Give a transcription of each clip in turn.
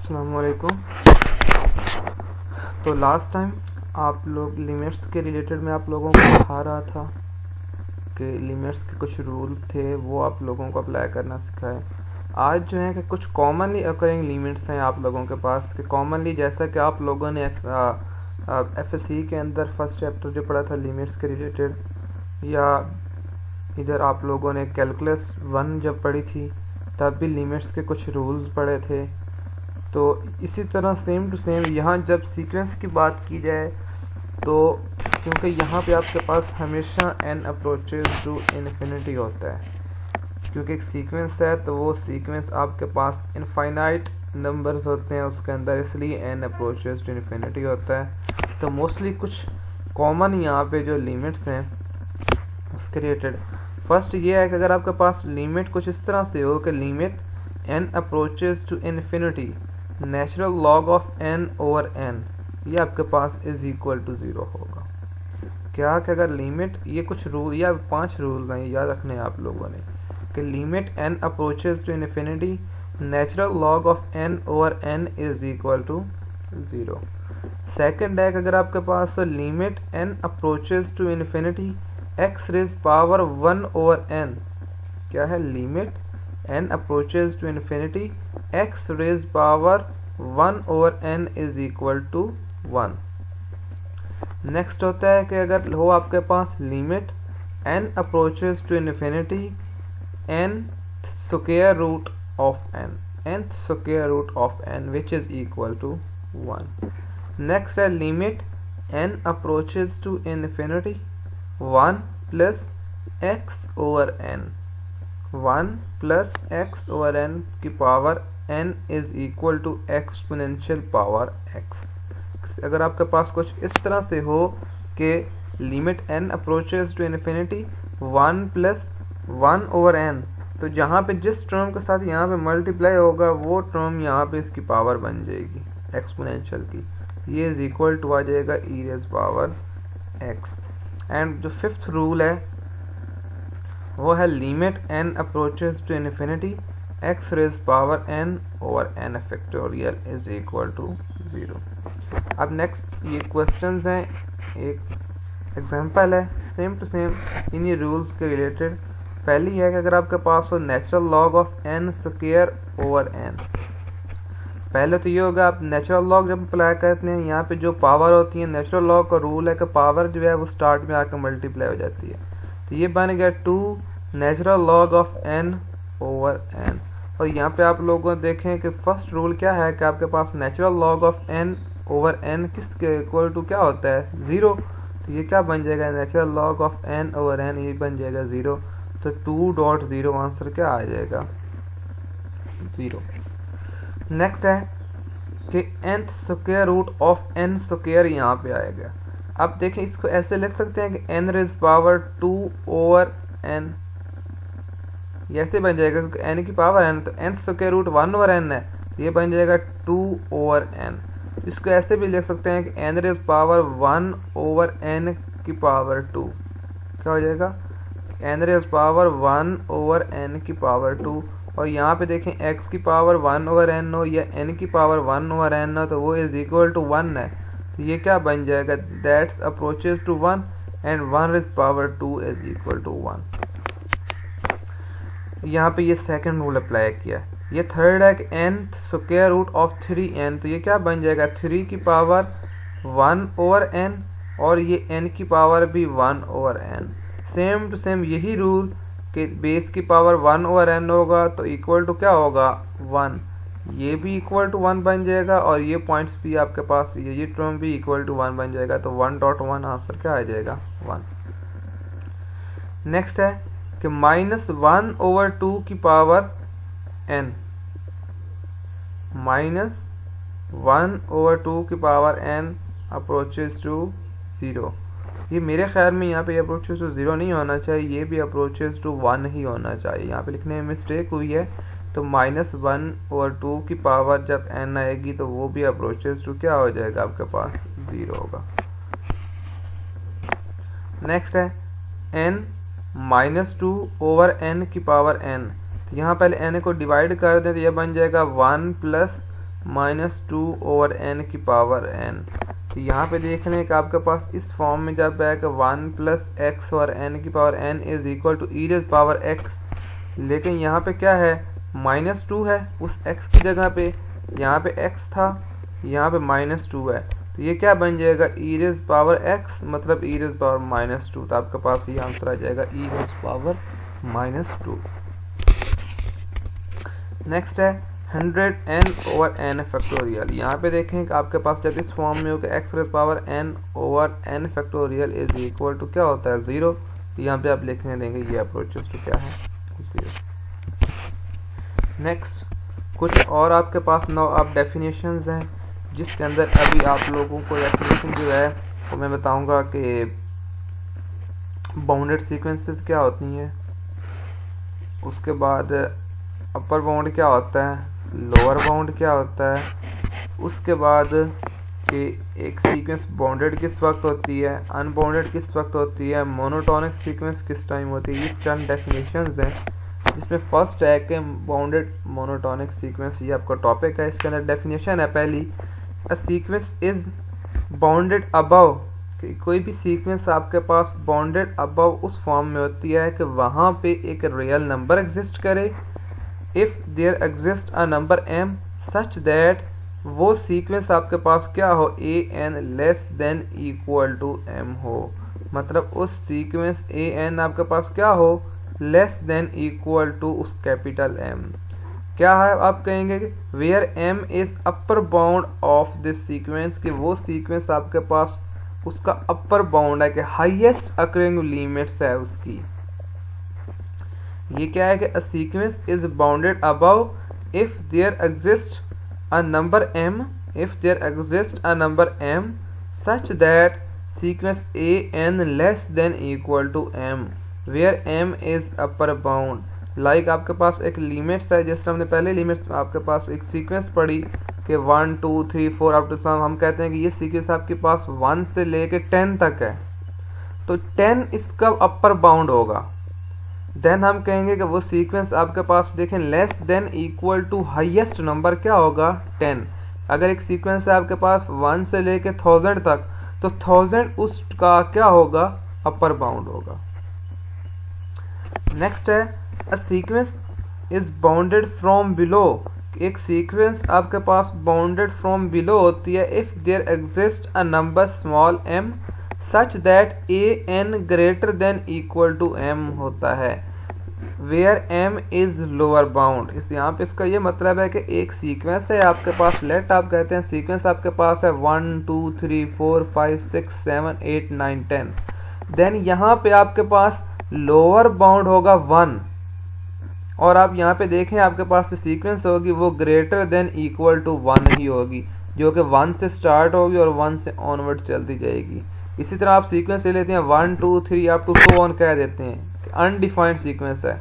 अस्सलामुअलैकुम। तो last time आप लोग लिमिट्स के रिलेटेड में आप लोगों को बता रहा था कि लिमिट्स के कुछ रूल थे, वो आप लोगों को अप्लाई करना सिखाए। आज जो है कि कुछ कॉमनली अकरिंग लिमिट्स हैं आप लोगों के पास, कि कॉमनली जैसा कि आप लोगों ने एफएससी के अंदर फर्स्ट चैप्टर जो पढ़ा था लिमिट्स के रिलेटेड, या इधर आप लोगों ने कैलकुलस 1 जब पढ़ी थी तब भी लिमिट्स के कुछ रूल्स पढ़े थे। तो इसी तरह सेम टू सेम यहाँ जब सीक्वेंस की बात की जाए तो क्योंकि यहाँ पे आपके पास हमेशा n अप्रोचेस टू इन्फिनिटी होता है, क्योंकि एक सीक्वेंस है तो वो सीक्वेंस आपके पास इनफाइनाइट नंबर्स होते हैं उसके अंदर, इसलिए n अप्रोचेस टू इन्फिनिटी होता है। तो मोस्टली कुछ कॉमन यहाँ पे जो लिमिट्स हैं उसके रिलेटेड फर्स्ट ये है कि अगर आपके पास लिमिट कुछ इस तरह से हो कि limit n approaches to infinity natural log of n over n, ये आपके पास इज इक्वल टू 0 होगा। क्या कि अगर लिमिट, ये कुछ रूल या 5 रूल हैं याद रखने आप लोगों ने, कि limit n approaches to infinity natural log of n over n is equal to 0। Second है कि अगर आपके पास limit n approaches to infinity x raise power 1 over n, क्या है limit n approaches to infinity x raise power 1 over n is equal to 1। Next होता है कि अगर हो आपके पास limit n approaches to infinity n square root of n square root of n which is equal to 1। Next है limit n approaches to infinity 1 plus x over n, 1 plus x over n की power n is equal to exponential power x। अगर आपके पास कुछ इस तरह से हो कि limit n approaches to infinity 1 plus 1 over n, तो जहाँ पे जिस टर्म के साथ यहाँ पे मल्टीप्लाई होगा वो टर्म यहाँ पे इसकी पावर बन जाएगी एक्सपोनेंशियल की, ये इज इक्वल टू आ जाएगा e raise power x। And जो फिफ्थ रूल है वो है limit n approaches to infinity x raise power n over n factorial is equal to 0। अब नेक्स्ट ये क्वेश्चंस हैं, एक एग्जांपल है सेम टू सेम इन्हीं रूल्स के रिलेटेड। पहली है कि अगर आपके पास हो natural log of n square over n, पहले तो ये होगा आप नेचुरल लॉग जब अप्लाई करते हैं यहाँ पे जो पावर होती है, नेचुरल लॉग का रूल है कि पावर जो है वो स्टार्ट में आकर मल्टीप्लाई हो जाती है, तो ये बन गया 2 natural log of n over n। और यहाँ पे आप लोगों देखें कि फर्स्ट रूल क्या है कि आपके पास natural log of n over n किसके इक्वल टू क्या होता है 0, तो ये क्या बन जाएगा natural log of n over n, ये बन जाएगा 0। तो 2.0 आंसर क्या आ जाएगा 0। नेक्स्ट है कि nth square root of n square यहाँ पे आएगा। अब देखें इसको ऐसे लिख सकते हैं कि n raise power 2 over n, ये ऐसे बन जाएगा क्योंकि n की पावर n, तो n square root 1 over n है, तो ये बन जाएगा 2 ओवर n। इसको ऐसे भी लिख सकते हैं कि n raise power 1 over n की पावर 2, क्या हो जाएगा n raise power 1 over n की पावर 2। और यहाँ पे देखें x की पावर 1 ओवर n हो या n की पावर 1 ओवर n हो तो वो इज इक्वल टू 1 है, तो ये क्या बन जाएगा that's approaches to 1 and 1 raise power 2 is equal to 1। यहाँ पे ये सेकंड रूल अप्लाई किया। ये थर्ड है कि n square root of 3n, तो ये क्या बन जाएगा 3 की पावर 1 ओवर n और ये n की पावर भी 1 over n। Same to same यही रूल कि बेस की पावर 1 ओवर n होगा तो इक्वल टू क्या होगा 1, ये भी इक्वल टू 1 बन जाएगा और ये पॉइंट्स भी आपके पास ये टर्म भी इक्वल टू 1 बन जाएगा, तो 1.1 आंसर क्या आ जाएगा 1। नेक्स्ट है कि -1 ओवर 2 की पावर n, -1 ओवर 2 की पावर n अप्रोचेस टू 0। ये मेरे ख्याल में यहाँ पे अप्रोचेस टू 0 नहीं होना चाहिए, ये भी अप्रोचेस टू 1 ही होना चाहिए, यहाँ पे लिखने में मिस्टेक हुई है। तो -1 ओवर 2 की पावर जब n आएगी तो वो भी अप्रोचेस टू क्या हो जाएगा आपके पास 0 होगा। नेक्स्ट है n -2 ओवर n की पावर n, तो यहाँ पहले n को डिवाइड कर दें तो यह बन जाएगा 1 प्लस -2/n की पावर n। तो यहाँ पे देख लें कि आपके पास इस फॉर्म में जब है कि 1 + x और n की power n is equal to e⁻x, लेकिन यहाँ पे क्या है, -2 है उस x की जगह पे, यहाँ पे x था, यहाँ पे -2 है, तो ये क्या बन जाएगा, e⁻x मतलब e⁻²। तो आपके पास ये आंसर आ जाएगा e⁻²। नेक्स्ट है 100n/n फैक्टोरियल। यहाँ पे देखें कि आपके पास जब इस फॉर्म में हो कि x⁻n/n factorial is equal to क्या होता है, 0। तो यहाँ पे आप लिखने देंगे ये अप्रोचेस टू क्या है, 0। नेक्स्ट कुछ और आपके पास 9 आप डेफिनेशंस हैं, जिसके अंदर अभी आप लोगों को डेफिनेशन जो है वो मैं बताऊंगा कि बाउंडेड सीक्वेंसेस क्या होती हैं, उसके बाद अपर बाउंड क्या होता है, लोअर बाउंड क्या होता है, उसके बाद कि एक सीक्वेंस बाउंडेड किस वक्त होती है, अनबाउंडेड किस वक्त होती है, मोनोटोनिक सीक्वेंस किस टाइम होती है। ये चंद डेफिनेशंस हैं, जिसमें फर्स्ट है कि बाउंडेड मोनोटोनिक सीक्वेंस, ये आपका टॉपिक है। इसके अंदर डेफिनेशन है पहली, a sequence is bounded above, कि कोई भी सीक्वेंस आपके पास बाउंडेड अबव उस फॉर्म में होती है कि वहाँ पे एक रियल नंबर एग्जिस्ट करे, if there exist a number m such that वो सीक्वेंस आपके पास क्या हो, an less than equal to m हो, मतलब उस सीक्वेंस an आपके पास क्या हो, लेस देन इक्वल टू उस कैपिटल M। क्या है, आप कहेंगे कि where m is upper bound of this sequence, कि वो सीक्वेंस आपके पास उसका अपर बाउंड है, कि हाईएस्ट अकरिंग लिमिट्स है उसकी। ये क्या है कि a sequence is bounded above if there exist a number m, if there exist a number m such that sequence an less than equal to m, where m is upper bound. Like आपके पास एक limits है, जिस तरह हमने पहले limits में आपके पास एक सीक्वेंस पढ़ी कि 1 2 3 4 अप टू सम, हम कहते हैं कि ये सीक्वेंस आपके पास 1 से लेके 10 तक है, तो 10 इसका अपर बाउंड होगा। देन हम कहेंगे कि वो सीक्वेंस आपके पास देखें less than equal to highest number क्या होगा, 10। अगर एक सीक्वेंस है आपके पास 1 से लेके 1000 तक, तो 1000 उसका क्या होगा, अपर बाउंड होगा। नेक्स्ट है a sequence is bounded from below, एक सीक्वेंस आपके पास बाउंडेड फ्रॉम बिलो होती है if there exist a number small m such that an greater than equal to m होता है, where m is lower bound. इस यहाँ पे इसका ये मतलब है कि एक सीक्वेंस है आपके पास, लेट आप कहते हैं सीक्वेंस आपके पास है 1 2 3 4 5 6 7 8 9 10, देन यहाँ पे आपके पास लोअर बाउंड होगा 1, और आप यहाँ पे देखें आपके पास जो सीक्वेंस होगी वो ग्रेटर देन इक्वल टू 1 ही होगी, जो कि 1 से स्टार्ट होगी और 1 से ऑनवर्ड चलती जाएगी। इसी तरह आप सीक्वेंस ले लेते हैं 1 2 3 अप टू सो ऑन कह देते हैं, अनडिफाइंड सीक्वेंस है,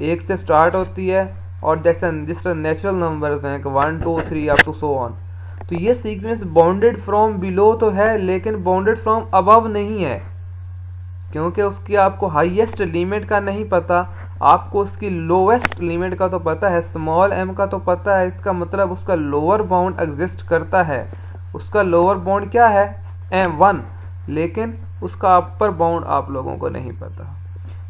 1 से स्टार्ट होती है और जैसे जिस तरह नेचुरल नंबर्स हैं कि 1 2 3 अप टू सो ऑन। तो ये सीक्वेंस बाउंडेड फ्रॉम बिलो तो है, लेकिन बाउंडेड फ्रॉम अबव नहीं है, क्योंकि उसकी आपको हाईएस्ट लिमिट का नहीं पता, आपको उसकी लोएस्ट लिमिट का तो पता है, स्मॉल m का तो पता है, इसका मतलब उसका लोअर बाउंड एग्जिस्ट करता है। उसका लोअर बाउंड क्या है, m1, लेकिन उसका अपर बाउंड आप लोगों को नहीं पता।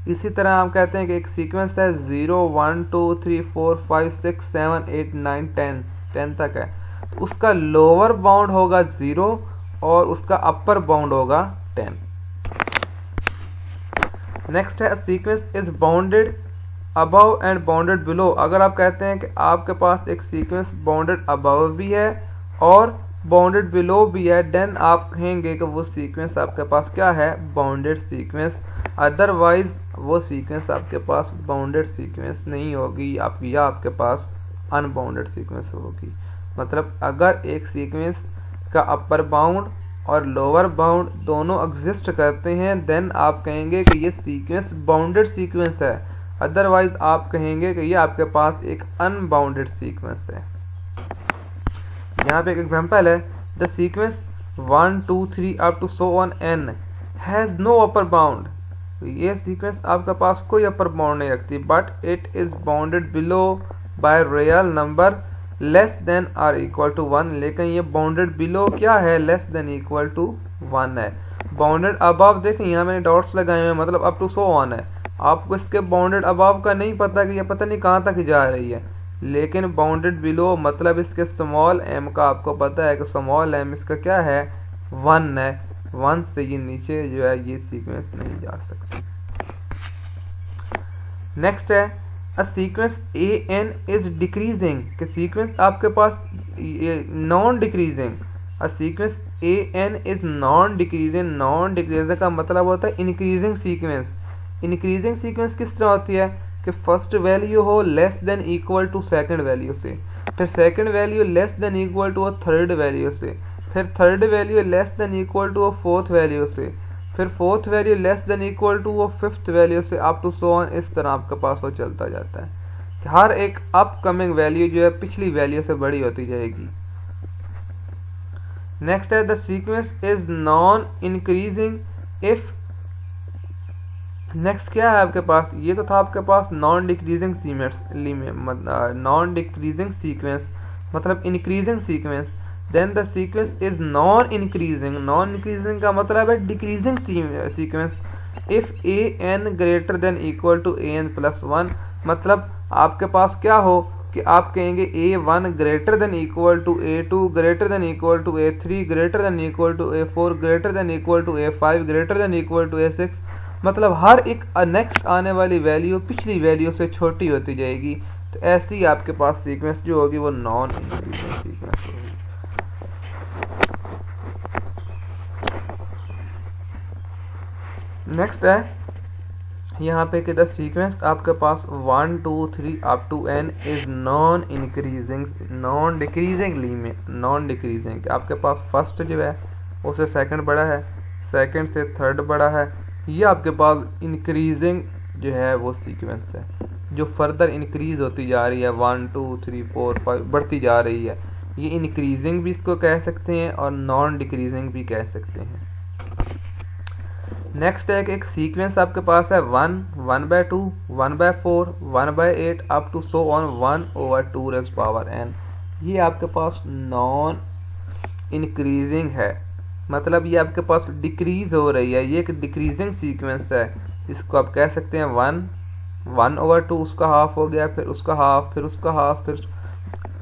इसी तरह हम कहते हैं कि एक सीक्वेंस है 0 1 2 3 4 5 6 7 8 9 10 तक है, तो उसका लोअर बाउंड होगा 0 और उसका अपर बाउंड होगा 10। नेक्स्ट है sequence is bounded above and bounded below. अगर आप कहते हैं कि आपके पास एक सीक्वेंस बाउंडेड अबव भी है और बाउंडेड बिलो भी है, देन आप कहेंगे कि वो सीक्वेंस आपके पास क्या है, बाउंडेड सीक्वेंस। अदरवाइज वो सीक्वेंस आपके पास बाउंडेड सीक्वेंस नहीं होगी, या आपके पास अनबाउंडेड सीक्वेंस होगी। मतलब अगर एक सीक्वेंस का अपर बाउंड और लोअर बाउंड दोनों एग्जिस्ट करते हैं, देन आप कहेंगे कि ये सीक्वेंस बाउंडेड सीक्वेंस है, अदरवाइज आप कहेंगे कि ये आपके पास एक अनबाउंडेड सीक्वेंस है। यहाँ पे एक एग्जांपल है, the sequence 1 2 3 up to so on n has no upper bound. ये सीक्वेंस आपके पास कोई अपर बाउंड नहीं रखती, but it is bounded below by real number less than or equal to 1, लेकिन ये बाउंडेड बिलो क्या है, लेस देन इक्वल टू 1 है। बाउंडेड अबव देखें यहाँ मैंने डॉट्स लगाए हुए मतलब अप टू सो ऑन है। आपको इसके बाउंडेड अबव का नहीं पता कि ये पता नहीं कहाँ तक जा रही है, लेकिन बाउंडेड बिलो मतलब इसके स्मॉल एम का आपको पता है कि स्मॉल एम इसका क्या है, 1 है। 1 से ये नीचे जो है ये सीक्वेंस नहीं जा सकती। नेक्स्ट है a sequence A N is decreasing, कि सीक्वेंस आपके पास non decreasing. A sequence A N is non decreasing. Non decreasing का मतलब होता है इंक्रीजिंग सीक्वेंस। इंक्रीजिंग सीक्वेंस किस तरह होती है कि फर्स्ट वैल्यू हो less than equal to second value से, फिर second value less than equal to third value से, फिर third value less than equal to fourth value से, फिर fourth value less than equal to fifth value से up to so on. इस तरह आपके पास वो चलता जाता है कि हर एक अपकमिंग वैल्यू जो है पिछली वैल्यू से बड़ी होती जाएगी। नेक्स्ट है the sequence is non increasing if. Next क्या है आपके पास, ये तो था आपके पास नॉन डिक्रीजिंग सीक्वेंस मतलब increasing sequence. Then the sequence is non increasing. Non increasing का मतलब है decreasing sequence if A N greater than equal to A N plus 1। मतलब आपके पास क्या हो कि आप कहेंगे A1 greater than equal to A2 greater than equal to A3 greater than equal to A4 greater than equal to A5 greater than equal to A6। मतलब हर एक नेक्स्ट आने वाली वैल्यू पिछली वैल्यू से छोटी होती जाएगी। तो ऐसी आपके पास सीक्वेंस जो होगी वो नॉन इंक्रीजिंग सीक्वेंस होगी। नेक्स्ट है यहाँ पे कि द सीक्वेंस आपके पास 1 2 3 up to n is non increasing non decreasing. आपके पास फर्स्ट जो है उससे सेकंड बड़ा है, सेकंड से थर्ड बड़ा है। ये आपके पास इंक्रीजिंग जो है वो सीक्वेंस है जो फर्दर इंक्रीज होती जा रही है, 1 2 3 4 5 बढ़ती जा रही है। ये इंक्रीजिंग भी इसको कह सकते हैं और नॉन डिक्रीजिंग भी कह सकते हैं। नेक्स्ट है कि एक सीक्वेंस आपके पास है 1 1/2 1/4 1/8 up to so on 1/2 raise power n। ये आपके पास नॉन इंक्रीजिंग है, मतलब ये आपके पास डिक्रीज हो रही है। ये एक डिक्रीजिंग सीक्वेंस है, इसको आप कह सकते हैं 1/2 उसका हाफ हो गया, फिर उसका हाफ, फिर उसका हाफ, फिर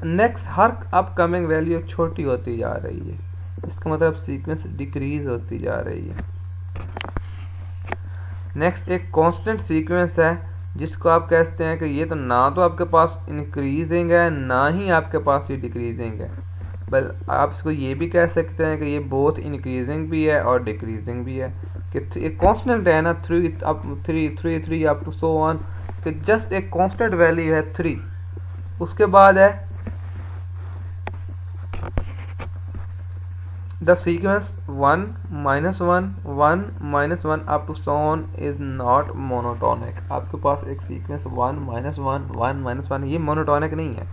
नेक्स्ट हर अपकमिंग वैल्यू छोटी होती जा रही है। इसका मतलब सीक्वेंस डिक्रीज होती जा रही है। नेक्स्ट एक कांस्टेंट सीक्वेंस है जिसको आप कहते हैं कि ये तो ना तो आपके पास इंक्रीजिंग है ना ही आपके पास ये डिक्रीजिंग है, बल आप इसको ये भी कह सकते हैं कि ये बोथ इंक्रीजिंग भी है और डिक्रीजिंग भी है। कि एक कांस्टेंट है ना 3 up 3 up to so on, कि जस्ट एक कांस्टेंट वैल्यू है 3। उसके बाद है the sequence 1 -1 1 -1 up to so on is not monotonic. आपके पास एक सीक्वेंस 1 -1 1 -1 ये मोनोटोनिक नहीं है,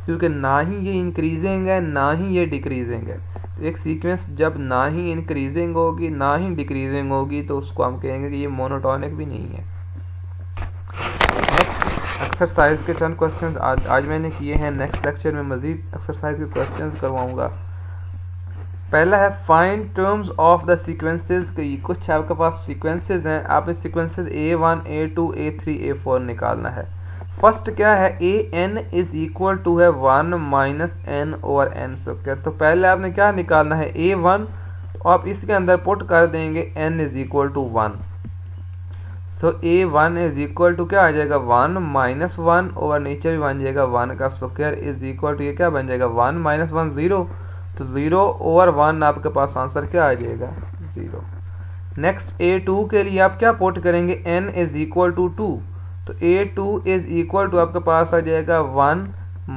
क्योंकि ना ही ये इंक्रीजिंग है ना ही ये डिक्रीजिंग है। तो एक सीक्वेंस जब ना ही इंक्रीजिंग होगी ना ही डिक्रीजिंग होगी तो उसको हम कहेंगे कि ये मोनोटोनिक भी नहीं है। नेक्स्ट एक्सरसाइज के चंद क्वेश्चंस आज मैंने किए हैं। नेक्स्ट लेक्चर में मजीद एक्सरसाइज के क्वेश्चंस करवाऊंगा। पहला है find terms of the sequences. कि कुछ आपके पास सीक्वेंसेस हैं, आपने sequences A1 A2 A3 A4 निकालना है। फर्स्ट क्या है, an इज इक्वल टू है 1 minus n over n square. तो पहले आपने क्या निकालना है A1, तो आप इसके अंदर पुट कर देंगे n is equal to 1। So A1 is equal to क्या आ जाएगा 1 माइनस 1 ओवर नीचे भी बन जाएगा 1 का स्क्वायर इज इक्वल टू ये क्या बन जाएगा 1 माइनस 1 0, तो 0 ओवर 1 आपके पास आंसर क्या आ जाएगा 0। नेक्स्ट A2 के लिए आप क्या पुट करेंगे n इज इक्वल टू 2, तो A2 इज इक्वल टू आपके पास आ जाएगा 1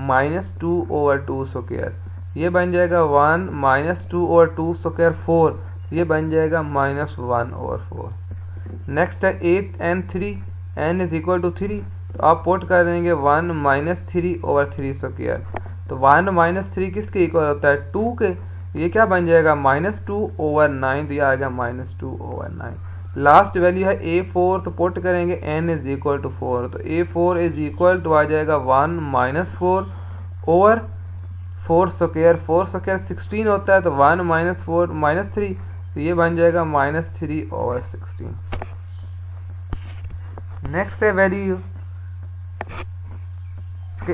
माइनस 2 ओवर 2 स्क्वायर, ये बन जाएगा 1 माइनस 2 ओवर 2 स्क्वायर 4, ये बन जाएगा माइनस 1 ओवर 4। नेक्स्ट है 8n3 n is equal to 3, तो आप पुट कर देंगे 1 माइनस 3 ओवर 3 स्क्वायर, तो 1 माइनस 3 किसके इक्वल होता है 2 के, ये क्या बन जाएगा माइनस 2 ओवर 9, तो ये आएगा माइनस 2 ओवर 9। लास्ट वैल्यू है A4, तो पुट करेंगे n इज इक्वल टू 4, तो A4 इज इक्वल टू आ जाएगा 1 माइनस 4 ओवर 4 स्क्वायर 16 होता है, तो 1 माइनस 4 माइनस 3, तो ये बन जाएगा -3/16। नेक्स्ट है वैल्यू कि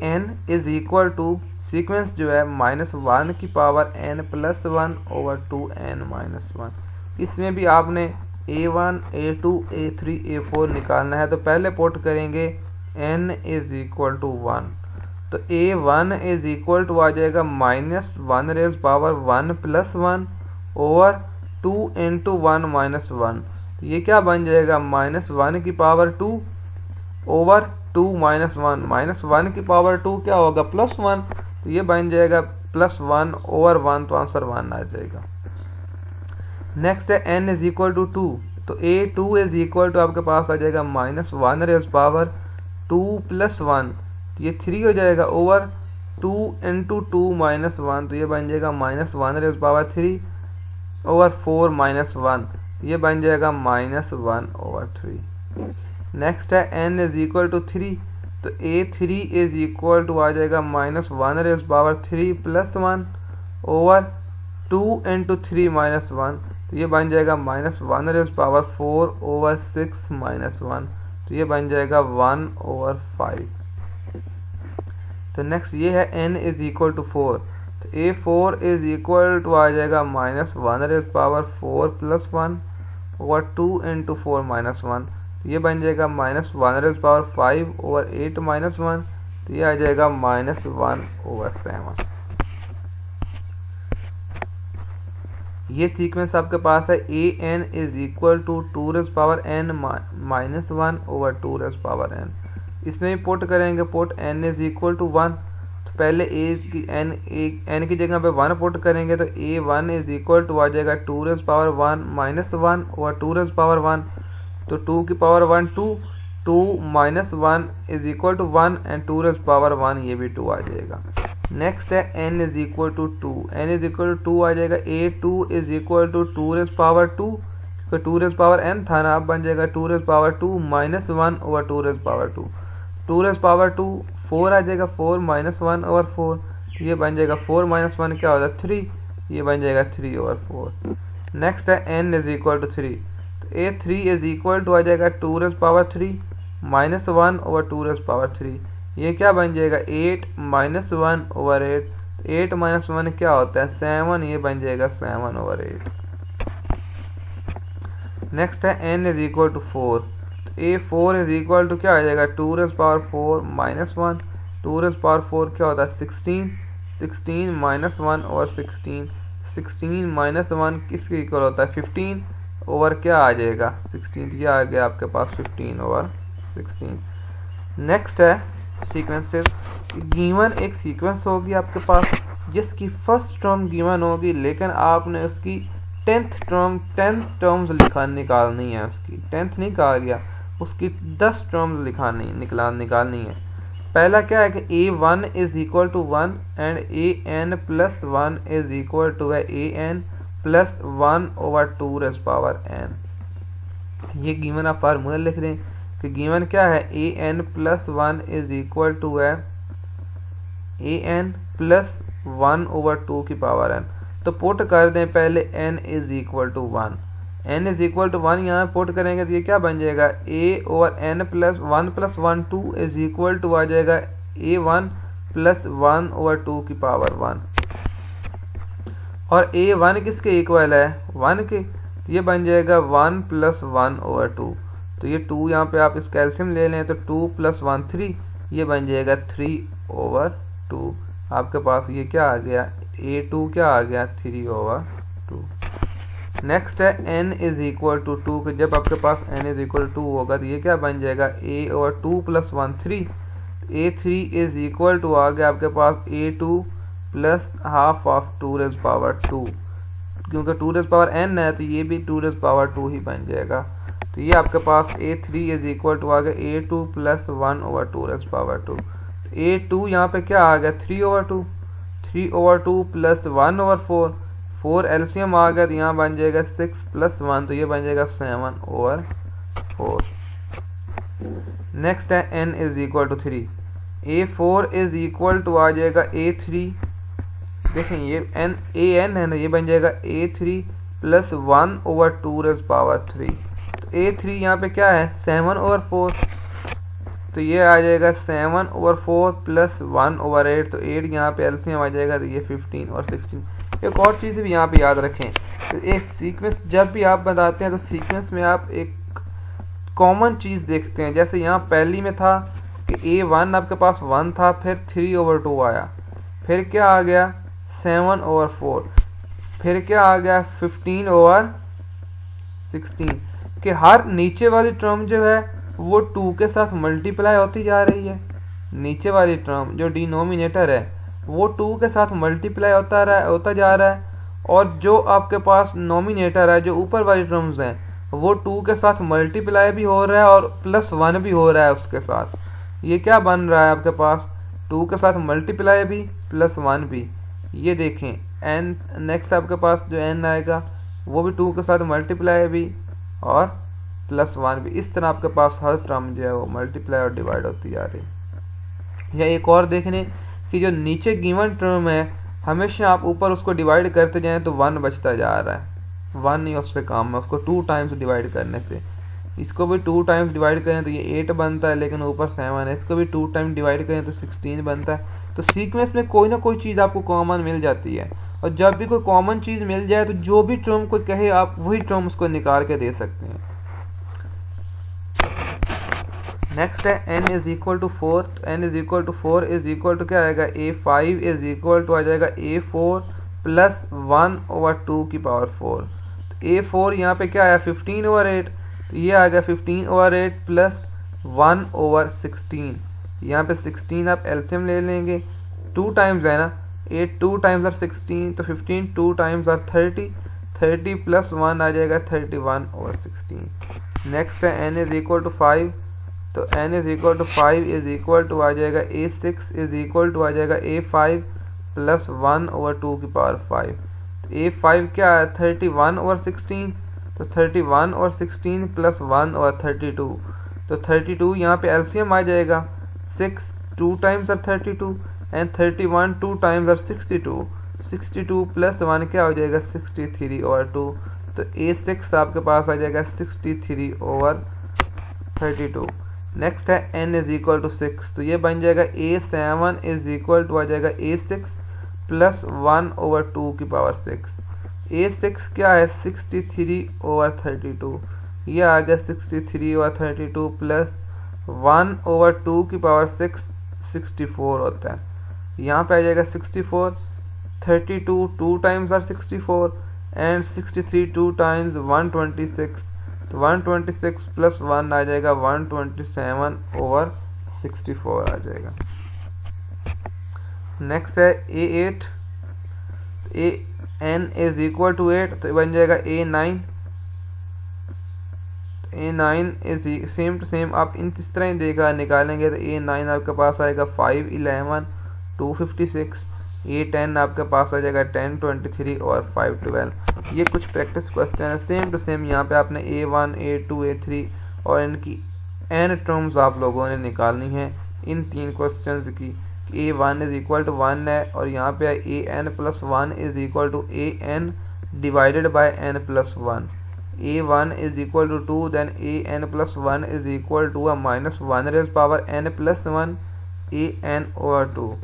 an is equal to sequence जो है -1 की पावर n + 1/2n-1। इसमें भी आपने a1 a2 a3 a4 निकालना है। तो पहले पुट करेंगे n इज इक्वल टू 1, तो a1 इज इक्वल टू आ जाएगा -1 + 1 + 1/2 × 1 - 1। तो ये क्या बन जाएगा -1 की पावर 2/2 -1 -1 की पावर 2 क्या होगा +1, तो ये बन जाएगा +1/1, तो आंसर 1 आ जाएगा। नेक्स्ट है n इज इक्वल टू 2, तो a2 इज इक्वल टू आपके पास आ जाएगा -1 + 2 + 1, तो ये 3 हो जाएगा ओवर 2 × 2 - 1, तो ये बन जाएगा -1 / 3/4 - 1, ये बन जाएगा -1/3। नेक्स्ट है n इज इक्वल टू 3, तो a3 इज इक्वल टू आ जाएगा -1 / 3 + 1 ओवर 2 × 3 - 1, तो ये बन जाएगा -1 / 4/6 - 1, तो ये बन जाएगा 1/5। तो नेक्स्ट ये है n इज इक्वल टू 4, तो a4 इज इक्वल टू आ जाएगा -1 / 4 + 1 ओवर 2 × 4 - 1, तो ये बन जाएगा -1 / 5/8 - 1, तो ये आ जाएगा -1/7। ये सीक्वेंस आपके पास है an is equal to 2n - 1/2n। इसमें भी पुट करेंगे, put n is equal to 1, तो पहले n की जगह पे 1 पुट करेंगे, तो a1 इज इक्वल टू आ जाएगा 2n - 1/2n, तो 2 की power 1 2 - 1 is equal to 1 and 2n = 1, ये भी 2 आ जाएगा। नेक्स्ट है n is equal to 2, n is equal to 2 आ जाएगा a2 is equal to 2n ^ 2, तो 2n n था ना, अब बन जाएगा 2n ^ 2 - 1/2n ^ 2, 2n ^ 2 4 आ जाएगा, 4 - 1/4, ये बन जाएगा 4 - 1 क्या होता है 3, ये बन जाएगा 3/4। नेक्स्ट है n इज इक्वल टू 3, तो a3 इज इक्वल टू आ जाएगा 2n ^ 3 - 1/2n ^ 3, ये क्या बन जाएगा 8 - 1/8, 8 - 1 क्या होता है 7, ये बन जाएगा 7/8। नेक्स्ट है n इज इक्वल टू 4, तो a4 इज इक्वल टू क्या आ जाएगा 2n ^ 4 - 1, 2n ^ 4 क्या होता है 16, 16 - 1/16, 16 - 1 किसके इक्वल होता है 15 ओवर क्या आ जाएगा 16, ये आ गया आपके पास 15/16। नेक्स्ट है सीक्वेंसेस। गिवन एक सीक्वेंस होगी आपके पास जिसकी फर्स्ट टर्म गिवन होगी, लेकिन आपने उसकी 10th टर्म्स निकालनी है, उसकी 10th नहीं कहा गया, उसकी 10 टर्म्स निकालनी है। पहला क्या है कि a1 is equal to 1 and an + 1 is equal to है an + 1/2n। ये गिवन आप फार्मूला लिख दें कि गिवन क्या है an + 1 इज इक्वल टू है an + 1/2 की पावर n। तो पुट कर दें पहले n is equal to 1, n is equal to 1 यहाँ पुट करेंगे तो ये क्या बन जाएगा a/n + 1 + 1 2 इज इक्वल टू आ जाएगा a1 + 1/2 की पावर 1, और a1 किसके इक्वल है 1 के, तो ये बन जाएगा 1 + 1/2, तो ये 2 यहाँ पे आप इसका एलसीएम ले लें तो 2 + 1 3, ये बन जाएगा 3/2। आपके पास ये क्या आ गया a2 क्या आ गया 3/2। नेक्स्ट है n इज इक्वल टू 2, कि जब आपके पास n इज इक्वल टू 2 होगा तो ये क्या बन जाएगा a/2 + 1 3, a3 is equal to आ गया आपके पास a2 + ½ ऑफ 2n ^ 2, क्योंकि 2n n है तो ये भी 2n ^ 2 ही बन जाएगा। तो ये आपके पास a3 इज इक्वल टू आ गया a2 + 1/2n ^ 2, a2 यहाँ पे क्या आ गया 3/2, 3/2 + 1/4, 4 एलसीएम आ गया तो यहाँ बन जाएगा 6 + 1, तो ये बन जाएगा 7/4। नेक्स्ट है n is equal to 3, a4 is equal to आ जाएगा a3 देखें ये एन ए एन है ना, ये बन जाएगा A3 प्लस 1/2 रेज़ पावर 3। तो A3 यहाँ पे क्या है 7/4, तो ये आ जाएगा 7/4 प्लस 1/8, तो 8 यहाँ पे एलसीएम आ जाएगा, तो ये 15 और 16। एक और चीज़ भी यहाँ पे याद रखें, तो एक सीक्वेंस जब भी आप बताते हैं तो सीक्वेंस में आप एक कॉमन चीज़ देखते हैं। जैसे यहाँ पहली में था कि A1 आपके पास 1 था, फिर 3/2 आया, फिर क्या आ गया 7/4, फिर क्या आ गया 15/16, कि हर नीचे वाली टर्म जो है वो 2 के साथ मल्टीप्लाई होती जा रही है। नीचे वाली टर्म जो डिनोमिनेटर है वो 2 के साथ मल्टीप्लाई होता जा रहा है, और जो आपके पास नोमिनेटर है, जो ऊपर वाली टर्म्स हैं, वो 2 के साथ मल्टीप्लाई भी हो रहा है और +1 भी हो रहा है उसके साथ। ये क्या बन रहा है आपके पास 2 के साथ मल्टीप्लाई भी +1 भी। ये देखें एन नेक्स्ट आपके पास जो एन आएगा वो भी 2 के साथ मल्टीप्लाई भी और +1 भी। इस तरह आपके पास हर टर्म जो है वो मल्टीप्लाई और डिवाइड होती जा रही है। या एक और देखने कि जो नीचे गिवन टर्म है हमेशा आप ऊपर उसको डिवाइड करते जाएं तो 1 बचता जा रहा है। 1 ही उससे काम है, उसको 2 टाइम्स डिवाइड करने से। इसको भी 2 टाइम्स डिवाइड करें तो ये 8 बनता है, लेकिन ऊपर 7 है। इसको भी 2 टाइम्स डिवाइड करें तो 16 बनता है। तो सीक्वेंस में कोई ना कोई चीज़ आपको कॉमन मिल जाती है, और जब भी कोई कॉमन चीज़ मिल जाए तो जो भी टर्म कोई कहे आप वही टर्म उसको निकाल के दे सकते हैं। नेक्स्ट है n is equal to 4। n is equal to 4 is equal to क्या आएगा A5 इज इक्वल टू आ जाएगा A4 प्लस 1/2 की पावर 4। तो A4 यहाँ पे क्या आया 15/8, तो ये आ गया 15/8 प्लस 1/16। यहाँ पे 16 आप एलसीएम ले लेंगे, 2 टाइम्स है ना, 8 2 टाइम्स आर 16, तो 15 2 टाइम्स आर 30, 30 प्लस 1 आ जाएगा 31/16। नेक्स्ट है n इज इक्वल टू 5, तो n is equal to 5 is equal to आ जाएगा A6 इज इक्वल टू आ जाएगा A5 प्लस 1/2 की पावर 5। तो A5 क्या है 31/16, तो 31/16 प्लस 1/32, तो 32 यहाँ पे एलसीएम आ जाएगा 6 2 times are 32 and 31 2 times are 62, 62 plus 1 क्या हो जाएगा 63/2। तो A6 आपके पास आ जाएगा 63/32। नेक्स्ट है n इज इक्वल टू 6, तो ये बन जाएगा A7 इज इक्वल टू आ जाएगा A6 प्लस 1/2 की पावर 6। A6 क्या है 63/32, ये आ गया 63/32 प्लस 1/2 की पावर 6 64 होता है। यहाँ पे आ जाएगा 64, 32 2 टाइम्स आर 64 एंड 63 2 टाइम्स 126, तो 126 प्लस 1 आ जाएगा 127/64 आ जाएगा। नेक्स्ट है A8, n is equal to 8, तो बन जाएगा A9। A9 is same to same आप इस तरह ही देखा निकालेंगे तो A9 आपके पास आएगा 5 11 256, A10 आपके पास आ जाएगा 10 23 और 5 12। ये कुछ प्रैक्टिस क्वेश्चन है, सेम टू सेम यहाँ पे आपने A1 A2 A3 और इनकी n टर्म्स आप लोगों ने निकालनी है इन 3 क्वेश्चंस की। A1 इज इक्वल टू 1 है, और यहाँ पे AN plus 1 is equal to AN divided by n plus 1। A1 is equal to 2, then AN plus 1 is equal to a minus 1 raised power n plus 1 AN over 2।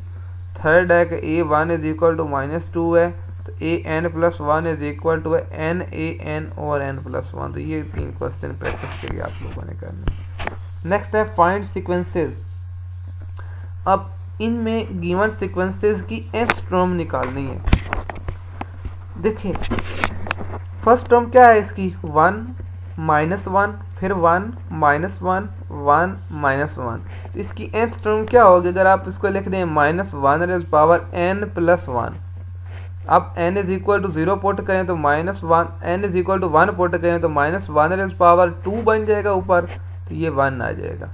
Third है कि A1 is equal to minus 2 है, तो AN plus 1 is equal to n AN over n plus 1। तो ये 3 question practice के लिए आप लोगों ने करना है। नेक्स्ट है फाइंड सीक्वेंसेस। अब इनमें गिवन सीक्वेंसेस की s टर्म निकालनी है। देखिए फर्स्ट टर्म क्या है इसकी 1 -1, फिर 1 -1 1 -1, तो इसकी nth टर्म क्या होगी अगर आप इसको लिख दें -1 रेज़ पावर n प्लस 1। अब n is equal to 0 put करें तो -1, n is equal to 1 put करें तो -1 रेज़ पावर 2 बन जाएगा ऊपर, तो ये 1 आ जाएगा।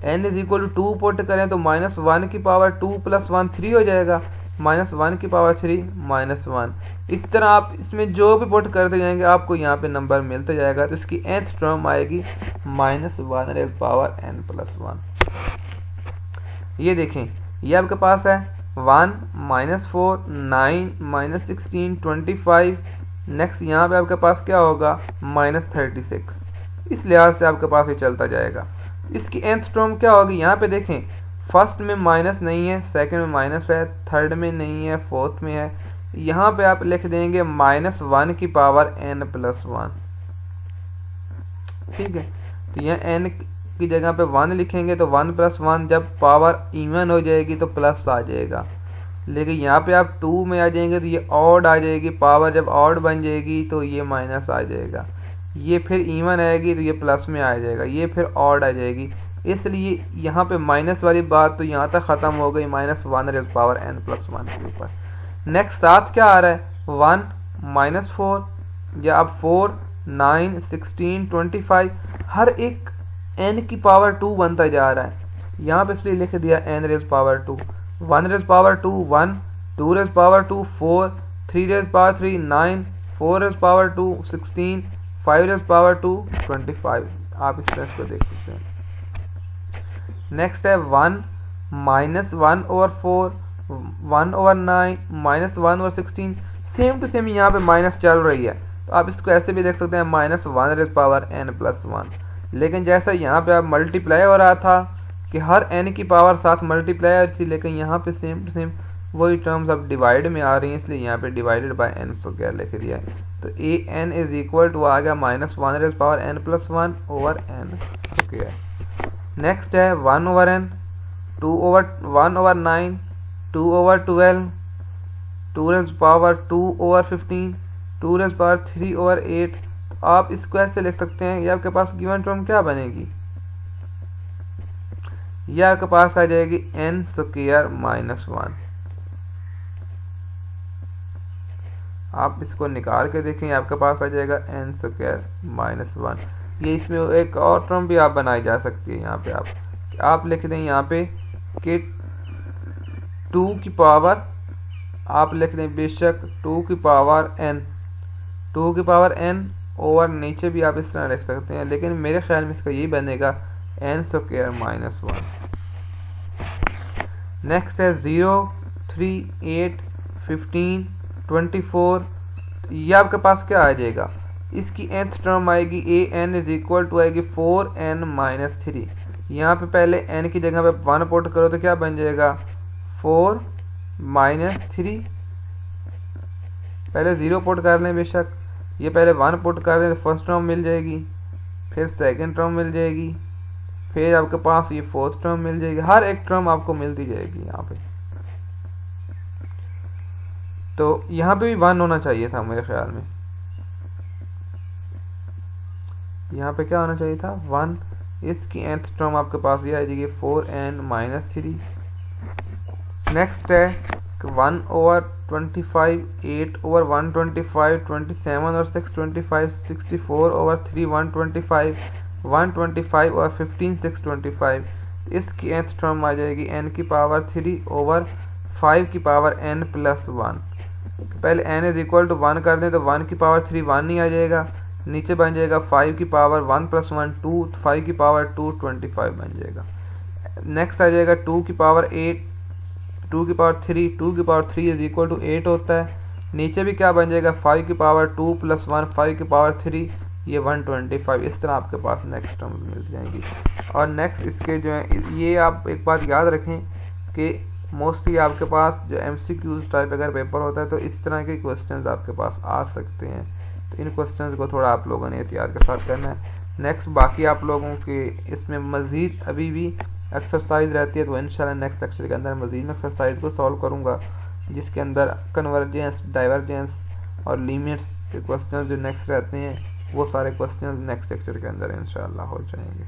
n is equal to 2 put करें तो -1 की पावर 2 प्लस 1 3 हो जाएगा, -1 की पावर 3 -1। इस तरह आप इसमें जो भी पुट करते जाएंगे आपको यहाँ पे नंबर मिलता जाएगा। तो इसकी nth टर्म आएगी -1 रेज़ पावर n प्लस 1। ये देखें ये आपके पास है 1 -4 9 -16 25। नेक्स्ट यहाँ पे आपके पास क्या होगा -36। इस लिहाज से आपके पास ये चलता जाएगा। इसकी nth टर्म क्या होगी, यहाँ पे देखें फर्स्ट में माइनस नहीं है, सेकंड में माइनस है, थर्ड में नहीं है, फोर्थ में है। यहाँ पे आप लिख देंगे -1 की पावर n+1। ठीक है, तो यहाँ n की जगह पे 1 लिखेंगे तो 1+1 जब पावर इवन हो जाएगी तो प्लस आ जाएगा। लेकिन यहाँ पे आप 2 में आ जाएंगे तो ये ऑड आ जाएगी, पावर जब ऑड बन जाएगी तो ये माइनस आ जाएगा। ये फिर इवन आएगी तो ये प्लस में आ जाएगा, ये फिर ऑड आ जाएगी। इसलिए यहाँ पे माइनस वाली बात तो यहाँ तक ख़त्म हो गई -1 पावर n+1 के ऊपर। नेक्स्ट साथ क्या आ रहा है 1 -4 या अब 4 9 16 25। हर एक n की पावर 2 बनता जा रहा है। यहाँ पे इसलिए लिख दिया n⁻²। 1⁻², 1, 2⁻², 4, 3⁻³ 9, 4⁻², 16, 5⁻² 25। आप इस तरह को देख सकते हैं। नेक्स्ट है 1 -1/4, 1/9, -1/16। सेम टू सेम यहाँ पे माइनस चल रही है, तो आप इसको ऐसे भी देख सकते हैं -1n+1। लेकिन जैसा यहाँ पे आप मल्टीप्लाई हो रहा था कि हर n की पावर साथ मल्टीप्लाई थी, लेकिन यहाँ पे सेम टू सेम वही टर्म्स अब डिवाइड में आ रही हैं, इसलिए यहाँ पे डिवाइडेड बाय n² लिख दिया है। तो an इज इक्वल टू आ गया -1n+1 ओवर n²। नेक्स्ट है 1/n, 1/9, 2/12, 2⁻²2/15, 2⁻³ 8। आप इसको ऐसे लिख सकते हैं, ये आपके पास गिवन टर्म क्या बनेगी, ये आपके पास आ जाएगी n²-1। आप इसको निकाल के देखें, आपके पास आ जाएगा n²-1। ये इसमें एक और टर्म भी आप बनाई जा सकती है। यहाँ पे आप लिख दें यहाँ पे कि 2 की पावर, आप लिख दें बेशक 2 की पावर n, 2 की पावर n ओवर नीचे भी आप इस तरह लिख सकते हैं, लेकिन मेरे ख्याल में इसका यही बनेगा n²-1। नेक्स्ट है 0, 3, 8, 15, 24। ये आपके पास क्या आ जाएगा, इसकी nth टर्म आएगी an इज इक्वल टू आएगी 4n-3। यहाँ पे पहले n की जगह पे 1 पुट करो तो क्या बन जाएगा 4 - 3। पहले 0 पुट कर लें, बेशक ये पहले 1 पुट कर दें तो फर्स्ट टर्म मिल जाएगी, फिर सेकंड टर्म मिल जाएगी, फिर आपके पास ये फोर्थ टर्म मिल जाएगी। हर एक टर्म आपको मिलती जाएगी यहाँ पे। तो यहाँ पे भी 1 होना चाहिए था मेरे ख्याल में, यहाँ पे क्या होना चाहिए था 1। इसकी nth टर्म आपके पास ये आ जाएगी 4n-3। नेक्स्ट है 1/25, 8/125, 27/6 25, 64/3 125, 125/15 625। इसकी nth टर्म आ जाएगी n की पावर 3 ओवर 5 की पावर n+1। पहले n इज इक्वल टू 1 कर दें तो 1 की पावर 3 1 नहीं आ जाएगा, नीचे बन जाएगा 5 की पावर 1+1 2, 5 की पावर 2 25 बन जाएगा। नेक्स्ट आ जाएगा 2 की पावर 8, 2 की पावर 3, 2 की पावर 3 इज इक्वल टू 8 होता है। नीचे भी क्या बन जाएगा 5 की पावर 2 + 1, 5 की पावर 3, ये 125। इस तरह आपके पास नेक्स्ट टर्म मिल जाएंगी। और नेक्स्ट इसके जो है, ये आप एक बात याद रखें कि मोस्टली आपके पास जो MCQs टाइप अगर पेपर होता है तो इस तरह के क्वेश्चंस आपके पास आ सकते हैं। तो इन क्वेश्चंस को थोड़ा आप लोगों ने एहतियात के साथ करना है। नेक्स्ट बाकी आप लोगों के इसमें मज़ीद अभी भी एक्सरसाइज रहती है, तो इंशाल्लाह नेक्स्ट लेक्चर के अंदर मज़ीद एक्सरसाइज को सॉल्व करूँगा, जिसके अंदर कन्वर्जेंस, डाइवर्जेंस और लिमिट्स के क्वेश्चन जो नेक्स्ट रहते हैं वो सारे क्वेश्चन नेक्स्ट लेक्चर के अंदर इंशाल्लाह हो जाएंगे।